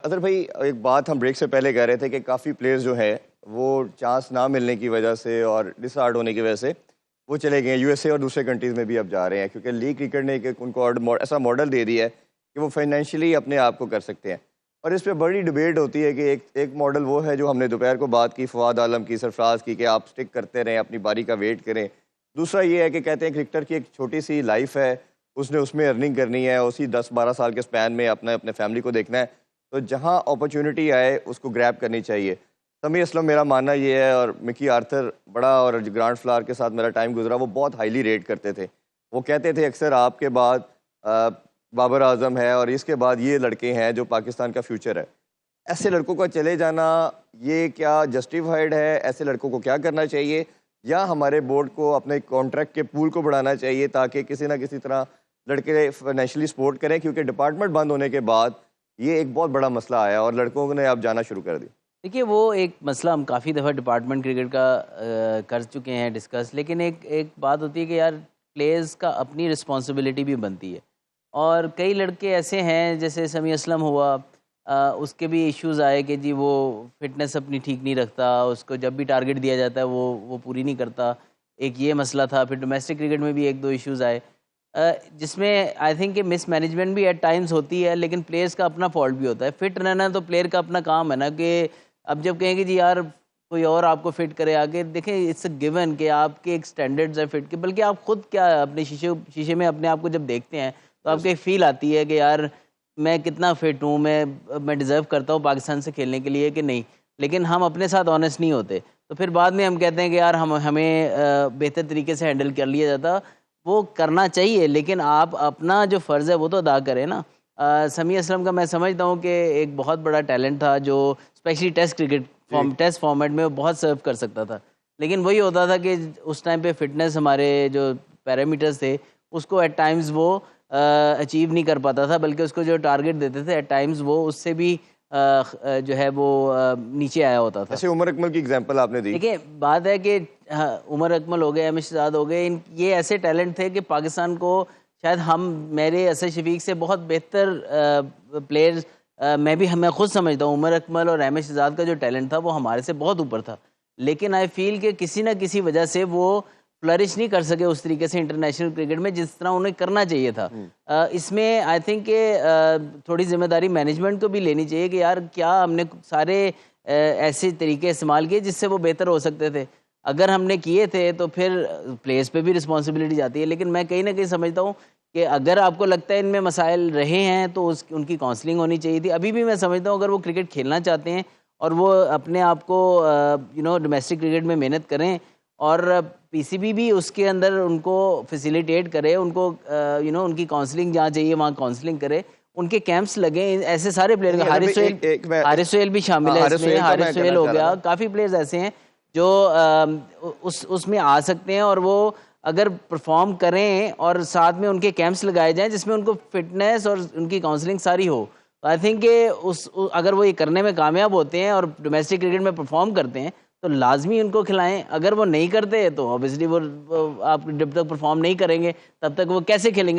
اظہر بھائی، ایک بات ہم بریک سے پہلے کہہ رہے تھے کہ کافی پلیئرز جو ہیں وہ چانس نہ ملنے کی وجہ سے اور ڈس ہارڈ ہونے کی وجہ سے وہ چلے گئے ہیں یو ایس اے اور دوسرے کنٹریز میں بھی اب جا رہے ہیں، کیونکہ لیگ کرکٹ نے ان کو ایسا ماڈل دے دیا ہے کہ وہ فائنینشلی اپنے آپ کو کر سکتے ہیں۔ اور اس پہ بڑی ڈبیٹ ہوتی ہے کہ ایک ماڈل وہ ہے جو ہم نے دوپہر کو بات کی، فواد عالم کی، سرفراز کی، کہ آپ سٹک کرتے رہیں، اپنی باری کا ویٹ کریں۔ دوسرا یہ ہے کہ کہتے ہیں کرکٹر کی ایک چھوٹی سی لائف ہے، اس نے اس میں ارننگ کرنی ہے، اسی 10-12 سال کے سپین میں اپنے فیملی کو دیکھنا ہے، تو جہاں اپرچونٹی آئے اس کو گریب کرنی چاہیے۔ سمیع اسلم، میرا ماننا یہ ہے، اور مکی آرتھر بڑا اور گرانٹ فلاور کے ساتھ میرا ٹائم گزرا، وہ بہت ہائیلی ریٹ کرتے تھے۔ وہ کہتے تھے اکثر آپ کے بعد بابر اعظم ہے اور اس کے بعد یہ لڑکے ہیں جو پاکستان کا فیوچر ہے۔ ایسے لڑکوں کا چلے جانا یہ کیا جسٹیفائڈ ہے؟ ایسے لڑکوں کو کیا کرنا چاہیے؟ یا ہمارے بورڈ کو اپنے کانٹریکٹ کے پول کو بڑھانا چاہیے تاکہ کسی نہ کسی طرح لڑکے فائنینشلی سپورٹ کریں؟ کیونکہ ڈپارٹمنٹ بند ہونے کے بعد یہ ایک بہت بڑا مسئلہ آیا اور لڑکوں نے اب جانا شروع کر دی۔ دیکھیے، وہ ایک مسئلہ ہم کافی دفعہ ڈپارٹمنٹ کرکٹ کا کر چکے ہیں ڈسکس، لیکن ایک بات ہوتی ہے کہ یار پلیئرز کا اپنی رسپانسبلٹی بھی بنتی ہے، اور کئی لڑکے ایسے ہیں جیسے سمیع اسلم ہوا، اس کے بھی ایشوز آئے کہ جی وہ فٹنس اپنی ٹھیک نہیں رکھتا، اس کو جب بھی ٹارگٹ دیا جاتا ہے وہ پوری نہیں کرتا، ایک یہ مسئلہ تھا۔ پھر ڈومیسٹک کرکٹ میں بھی ایک دو ایشوز آئے، جس میں آئی تھنک کہ مس مینجمنٹ بھی ایٹ ٹائمز ہوتی ہے، لیکن پلیئرز کا اپنا فالٹ بھی ہوتا ہے۔ فٹ رہنا تو پلیئر کا اپنا کام ہے نا، کہ اب جب کہیں گے جی یار کوئی اور آپ کو فٹ کرے آگے، دیکھیں اٹس اے گیون کہ آپ کے ایک سٹینڈرڈز ہیں فٹ کے، بلکہ آپ خود کیا اپنے شیشے میں اپنے آپ کو جب دیکھتے ہیں تو آپ کو ایک فیل آتی ہے کہ یار میں کتنا فٹ ہوں، میں ڈیزرو کرتا ہوں پاکستان سے کھیلنے کے لیے کہ نہیں، لیکن ہم اپنے ساتھ آنیسٹ نہیں ہوتے، تو پھر بعد میں ہم کہتے ہیں کہ یار ہمیں بہتر طریقے سے ہینڈل کر لیا جاتا۔ وہ کرنا چاہیے، لیکن آپ اپنا جو فرض ہے وہ تو ادا کریں نا۔ سمیع اسلم کا میں سمجھتا ہوں کہ ایک بہت بڑا ٹیلنٹ تھا جو specially test cricket test format میں وہ بہت سرو کر سکتا تھا، لیکن وہی ہوتا تھا کہ اس ٹائم پہ فٹنس ہمارے جو پیرامیٹرز تھے اس کو ایٹ ٹائمز وہ اچیو نہیں کر پاتا تھا، بلکہ اس کو جو ٹارگٹ دیتے تھے ایٹ ٹائمز وہ اس سے بھی جو ہے وہ نیچے آیا ہوتا تھا۔ جیسے عمر اکمل کی ایگزامپل آپ نے دی۔ دیکھیں بات ہے کہ عمر اکمل ہو گئے، احمد شہزاد ہو گئے، یہ ایسے ٹیلنٹ تھے کہ پاکستان کو شاید میرے اسد شفیق سے بہت بہتر پلیئرز، میں خود سمجھتا ہوں عمر اکمل اور احمد شہزاد کا جو ٹیلنٹ تھا وہ ہمارے سے بہت اوپر تھا، لیکن آئی فیل کہ کسی نہ کسی وجہ سے وہ فلرش نہیں کر سکے اس طریقے سے انٹرنیشنل کرکٹ میں جس طرح انہیں کرنا چاہیے تھا۔ اس میں آئی تھنک کہ تھوڑی ذمہ داری مینجمنٹ کو بھی لینی چاہیے کہ یار کیا ہم نے سارے ایسے طریقے استعمال کیے جس سے وہ بہتر ہو سکتے تھے؟ اگر ہم نے کیے تھے تو پھر پلیئرز پہ بھی رسپانسبلٹی جاتی ہے، لیکن میں کہیں نہ کہیں سمجھتا ہوں کہ اگر آپ کو لگتا ہے ان میں مسائل رہے ہیں تو ان کی کاؤنسلنگ ہونی چاہیے تھی۔ ابھی بھی میں سمجھتا ہوں اگر وہ کرکٹ کھیلنا چاہتے ہیں اور وہ اپنے آپ کو ڈومیسٹک کرکٹ میں محنت کریں، اور پی سی بی بھی اس کے اندر ان کو فیسیلیٹیٹ کرے، ان کو ان کی کاؤنسلنگ جہاں چاہیے وہاں کاؤنسلنگ کرے، ان کے کیمپس لگیں، ایسے سارے پلیئر، حارث سہیل بھی شامل ہے اس میں، حارث سہیل ہو گیا، کافی پلیئرز ایسے ہیں جو اس میں آ سکتے ہیں، اور وہ اگر پرفارم کریں اور ساتھ میں ان کے کیمپس لگائے جائیں جس میں ان کو فٹنس اور ان کی کاؤنسلنگ ساری ہو، تو آئی تھنک کہ اگر وہ یہ کرنے میں کامیاب ہوتے ہیں اور ڈومیسٹک کرکٹ میں پرفارم کرتے ہیں تو لازمی ان کو کھلائیں۔ اگر وہ نہیں کرتے تو اوبیسلی وہ آپ جب تک پرفارم نہیں کریں گے تب تک وہ کیسے کھیلیں گے؟